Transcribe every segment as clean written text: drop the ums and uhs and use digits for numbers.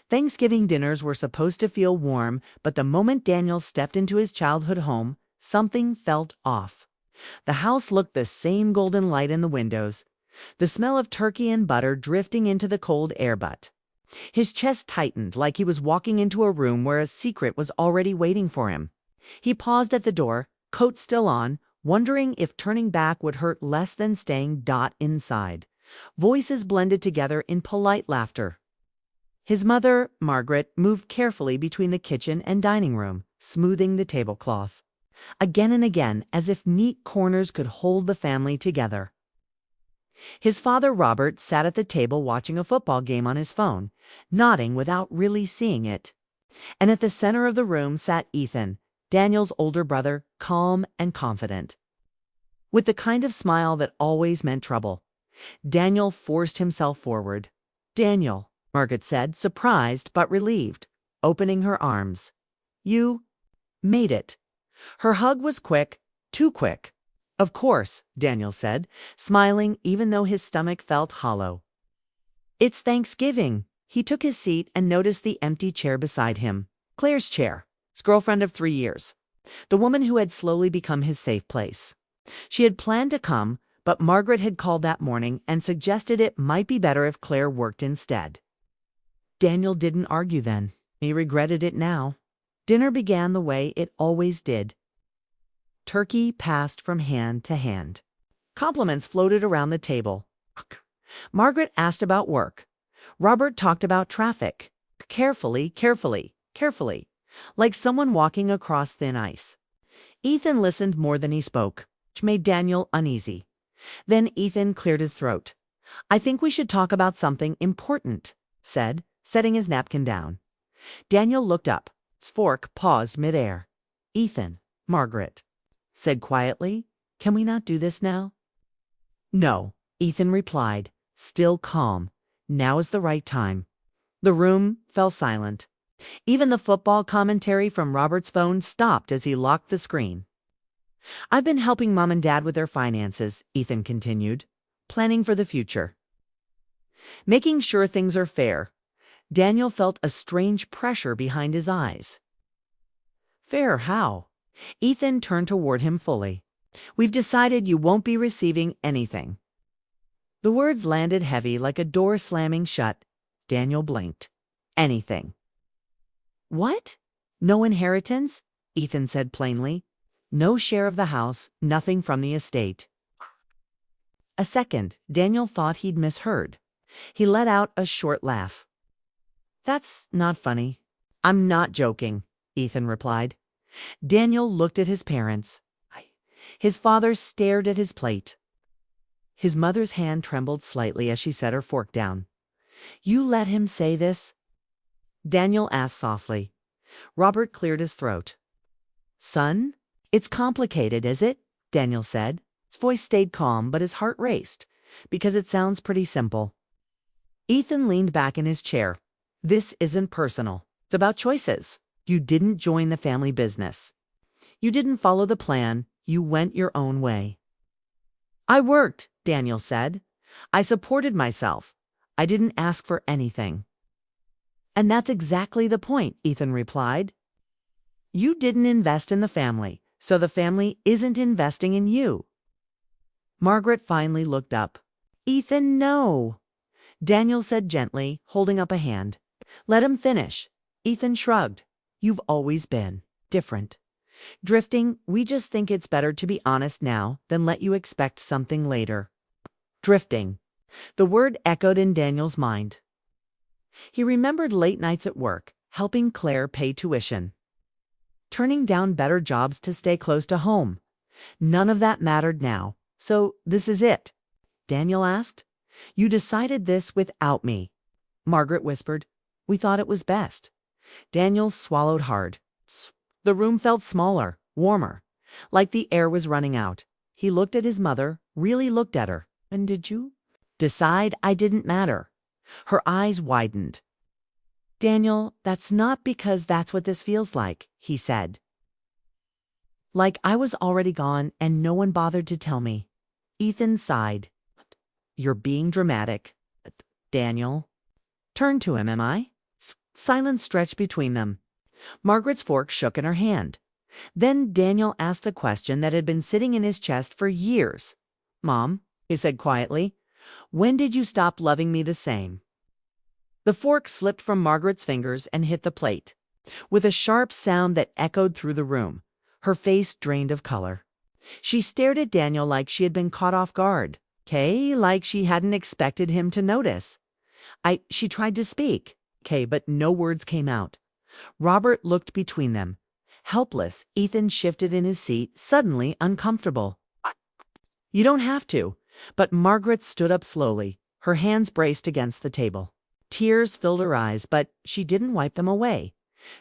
Thanksgiving dinners were supposed to feel warm, but the moment Daniel stepped into his childhood home, something felt off. The house looked the same golden light in the windows, the smell of turkey and butter drifting into the cold air, but his chest tightened like he was walking into a room where a secret was already waiting for him. He paused at the door, coat still on, wondering if turning back would hurt less than staying inside. Voices blended together in polite laughter. His mother, Margaret, moved carefully between the kitchen and dining room, smoothing the tablecloth. Again and again, as if neat corners could hold the family together. His father, Robert, sat at the table watching a football game on his phone, nodding without really seeing it. And at the center of the room sat Ethan, Daniel's older brother, calm and confident, with the kind of smile that always meant trouble. Daniel forced himself forward. "Daniel," Margaret said, surprised but relieved, opening her arms. "You made it." Her hug was quick, too quick. "Of course," Daniel said, smiling even though his stomach felt hollow. "It's Thanksgiving." He took his seat and noticed the empty chair beside him. Claire's chair, his girlfriend of 3 years. The woman who had slowly become his safe place. She had planned to come, but Margaret had called that morning and suggested it might be better if Claire worked instead. Daniel didn't argue then. He regretted it now. Dinner began the way it always did. Turkey passed from hand to hand. Compliments floated around the table. Margaret asked about work. Robert talked about traffic. Carefully, like someone walking across thin ice. Ethan listened more than he spoke, which made Daniel uneasy. Then Ethan cleared his throat. "I think we should talk about something important," said, setting his napkin down. Daniel looked up. His fork paused midair. "Ethan," Margaret said quietly, "can we not do this now?" "No," Ethan replied, still calm. "Now is the right time." The room fell silent. Even the football commentary from Robert's phone stopped as he locked the screen. "I've been helping Mom and Dad with their finances," Ethan continued, "planning for the future. Making sure things are fair." Daniel felt a strange pressure behind his eyes. "Fair how?" Ethan turned toward him fully. "We've decided you won't be receiving anything." The words landed heavy like a door slamming shut. Daniel blinked. "Anything." "What?" "No inheritance," Ethan said plainly. "No share of the house, nothing from the estate." A second, Daniel thought he'd misheard. He let out a short laugh. "That's not funny." "I'm not joking," Ethan replied. Daniel looked at his parents. His father stared at his plate. His mother's hand trembled slightly as she set her fork down. "You let him say this?" Daniel asked softly. Robert cleared his throat. "Son, it's complicated, is it?" Daniel said. His voice stayed calm, but his heart raced, because it sounds pretty simple. Ethan leaned back in his chair. "This isn't personal. It's about choices. You didn't join the family business. You didn't follow the plan. You went your own way." "I worked," Daniel said. "I supported myself. I didn't ask for anything." "And that's exactly the point," Ethan replied. "You didn't invest in the family, so the family isn't investing in you." Margaret finally looked up. "Ethan, no," Daniel said gently, holding up a hand. "Let him finish." Ethan shrugged. "You've always been different. Drifting, we just think it's better to be honest now than let you expect something later." Drifting. The word echoed in Daniel's mind. He remembered late nights at work, helping Claire pay tuition. Turning down better jobs to stay close to home. None of that mattered now. "So this is it?" Daniel asked. "You decided this without me?" Margaret whispered. "We thought it was best." Daniel swallowed hard. The room felt smaller, warmer, like the air was running out. He looked at his mother, really looked at her. "And did you decide I didn't matter?" Her eyes widened. "Daniel, that's not because that's what this feels like," he said. "Like I was already gone and no one bothered to tell me." Ethan sighed. "You're being dramatic." "Daniel." "Turn to him, am I?" Silence stretched between them. Margaret's fork shook in her hand. Then Daniel asked the question that had been sitting in his chest for years. "Mom," he said quietly, "when did you stop loving me the same?" The fork slipped from Margaret's fingers and hit the plate. With a sharp sound that echoed through the room, her face drained of color. She stared at Daniel like she had been caught off guard. Like she hadn't expected him to notice. She tried to speak, but no words came out. Robert looked between them. Helpless, Ethan shifted in his seat, suddenly uncomfortable. "You don't have to." But Margaret stood up slowly, her hands braced against the table. Tears filled her eyes, but she didn't wipe them away.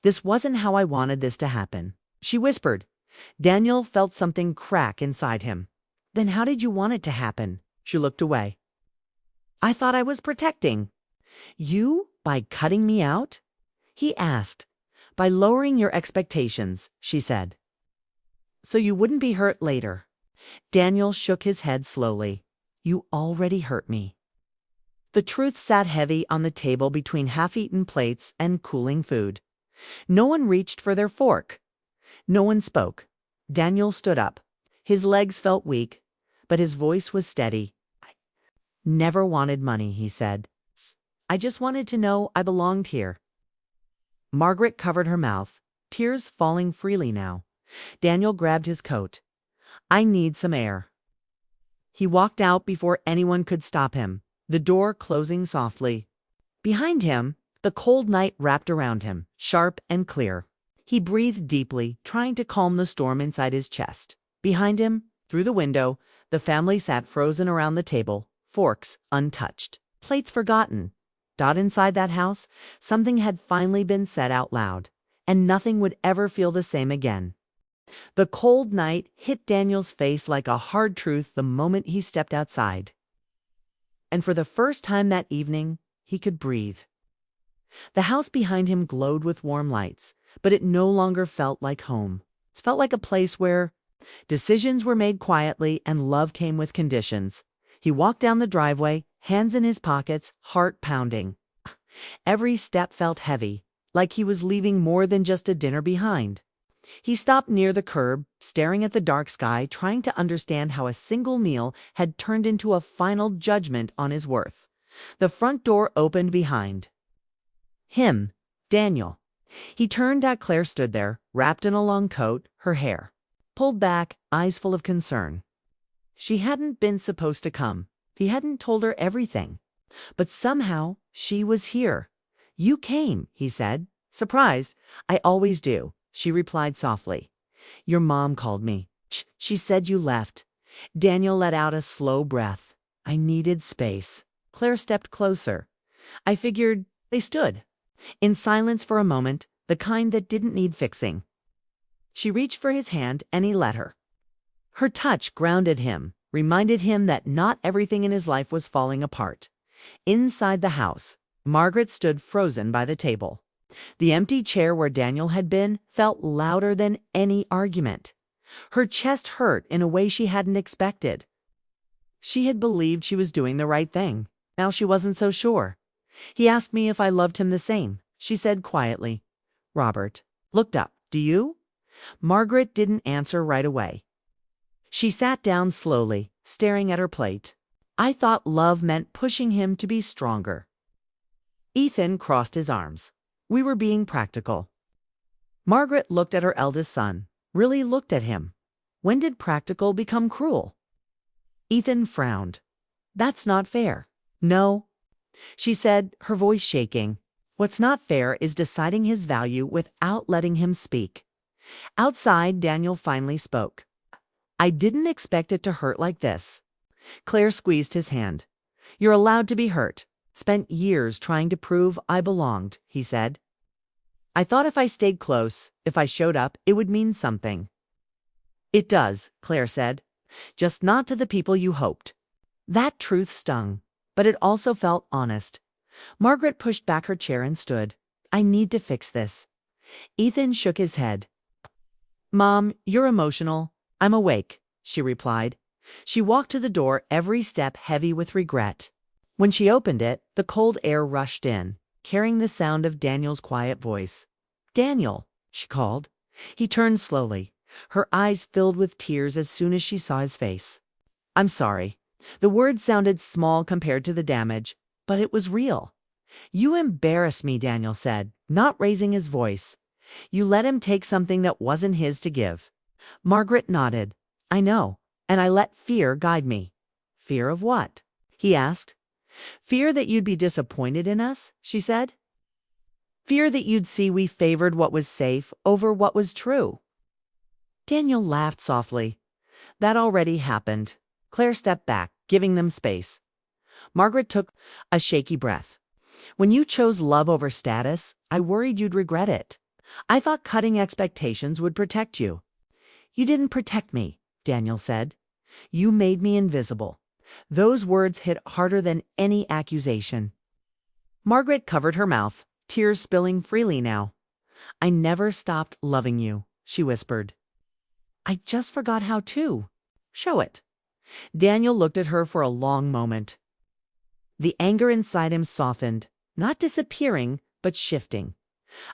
"This wasn't how I wanted this to happen," she whispered. Daniel felt something crack inside him. "Then how did you want it to happen?" She looked away. "I thought I was protecting." "You? By cutting me out?" He asked. "By lowering your expectations," she said. "So you wouldn't be hurt later." Daniel shook his head slowly. "You already hurt me." The truth sat heavy on the table between half-eaten plates and cooling food. No one reached for their fork. No one spoke. Daniel stood up. His legs felt weak, but his voice was steady. "I never wanted money," he said. "I just wanted to know I belonged here." Margaret covered her mouth, tears falling freely now. Daniel grabbed his coat. "I need some air." He walked out before anyone could stop him, the door closing softly. Behind him, the cold night wrapped around him, sharp and clear. He breathed deeply, trying to calm the storm inside his chest. Behind him, through the window, the family sat frozen around the table, forks untouched, plates forgotten. Inside that house, something had finally been said out loud, and nothing would ever feel the same again. The cold night hit Daniel's face like a hard truth the moment he stepped outside. And for the first time that evening, he could breathe. The house behind him glowed with warm lights, but it no longer felt like home. It felt like a place where decisions were made quietly and love came with conditions. He walked down the driveway, hands in his pockets, heart pounding. Every step felt heavy, like he was leaving more than just a dinner behind. He stopped near the curb, staring at the dark sky, trying to understand how a single meal had turned into a final judgment on his worth. The front door opened behind him, Daniel. He turned. Claire stood there, wrapped in a long coat, her hair pulled back, eyes full of concern. She hadn't been supposed to come. He hadn't told her everything. But somehow she was here. "You came," he said. Surprised. "I always do," she replied softly. "Your mom called me. She said you left." Daniel let out a slow breath. "I needed space." Claire stepped closer. "I figured." They stood in silence for a moment, the kind that didn't need fixing. She reached for his hand and he let her. Her touch grounded him, reminded him that not everything in his life was falling apart. Inside the house, Margaret stood frozen by the table. The empty chair where Daniel had been felt louder than any argument. Her chest hurt in a way she hadn't expected. She had believed she was doing the right thing. Now she wasn't so sure. "He asked me if I loved him the same," she said quietly. Robert looked up. "Do you?" Margaret didn't answer right away. She sat down slowly, staring at her plate. "I thought love meant pushing him to be stronger." Ethan crossed his arms. "We were being practical." Margaret looked at her eldest son, really looked at him. When did practical become cruel? Ethan frowned. "That's not fair." "No," she said, her voice shaking. "What's not fair is deciding his value without letting him speak." Outside, Daniel finally spoke. "I didn't expect it to hurt like this." Claire squeezed his hand. "You're allowed to be hurt. Spent years trying to prove I belonged," he said. "I thought if I stayed close, if I showed up, it would mean something." "It does," Claire said. "Just not to the people you hoped." That truth stung, but it also felt honest. Margaret pushed back her chair and stood. "I need to fix this." Ethan shook his head. "Mom, you're emotional." "I'm awake," she replied. She walked to the door, every step heavy with regret. When she opened it, the cold air rushed in. carrying the sound of Daniel's quiet voice. "Daniel," she called. He turned slowly, her eyes filled with tears as soon as she saw his face. "I'm sorry." The word sounded small compared to the damage, but it was real. "You embarrassed me," Daniel said, not raising his voice. "You let him take something that wasn't his to give." Margaret nodded. "I know, and I let fear guide me." "Fear of what?" he asked. "Fear that you'd be disappointed in us," she said. "Fear that you'd see we favored what was safe over what was true." Daniel laughed softly. That already happened. Claire stepped back, giving them space. Margaret took a shaky breath. "When you chose love over status, I worried you'd regret it. I thought cutting expectations would protect you." "You didn't protect me," Daniel said. "You made me invisible." Those words hit harder than any accusation. Margaret covered her mouth, tears spilling freely now. "I never stopped loving you," she whispered. "I just forgot how to." "Show it." Daniel looked at her for a long moment. The anger inside him softened, not disappearing, but shifting.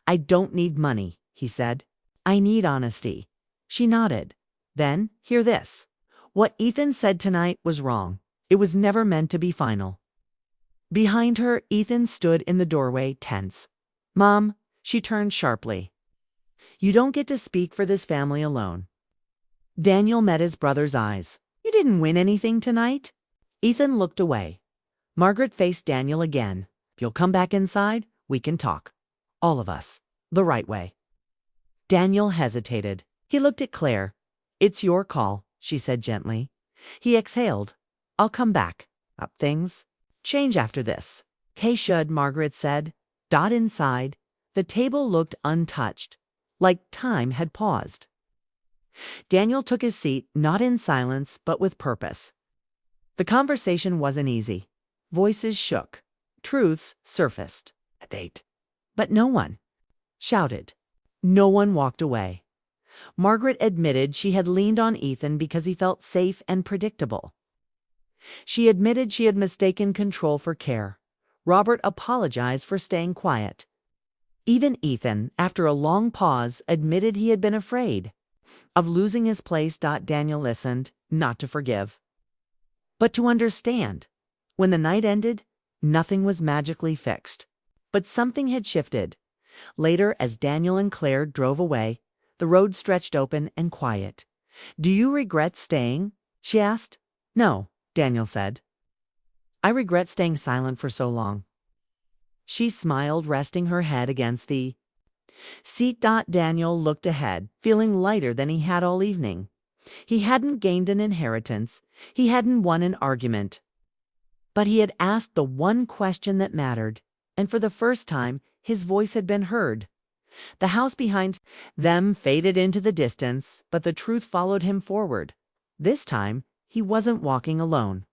"I don't need money," he said. "I need honesty." She nodded. "Then, hear this. What Ethan said tonight was wrong. It was never meant to be final." Behind her, Ethan stood in the doorway, tense. "Mom," she turned sharply. "You don't get to speak for this family alone." Daniel met his brother's eyes. "You didn't win anything tonight." Ethan looked away. Margaret faced Daniel again. "If you'll come back inside, we can talk. All of us. The right way." Daniel hesitated. He looked at Claire. "It's your call," she said gently. He exhaled. "I'll come back. Things change after this." "Kay should," Margaret said. Inside, the table looked untouched, like time had paused. Daniel took his seat, not in silence, but with purpose. The conversation wasn't easy. Voices shook. Truths surfaced. A date. But no one shouted. No one walked away. Margaret admitted she had leaned on Ethan because he felt safe and predictable. She admitted she had mistaken control for care. Robert apologized for staying quiet. Even Ethan, after a long pause, admitted he had been afraid of losing his place. Daniel listened, not to forgive, but to understand. When the night ended, nothing was magically fixed. But something had shifted. Later, as Daniel and Claire drove away, the road stretched open and quiet. "Do you regret staying?" she asked. "No," Daniel said. "I regret staying silent for so long." She smiled, resting her head against the seat. Daniel looked ahead, feeling lighter than he had all evening. He hadn't gained an inheritance. He hadn't won an argument. But he had asked the one question that mattered, and for the first time, his voice had been heard. The house behind them faded into the distance, but the truth followed him forward. This time, he wasn't walking alone.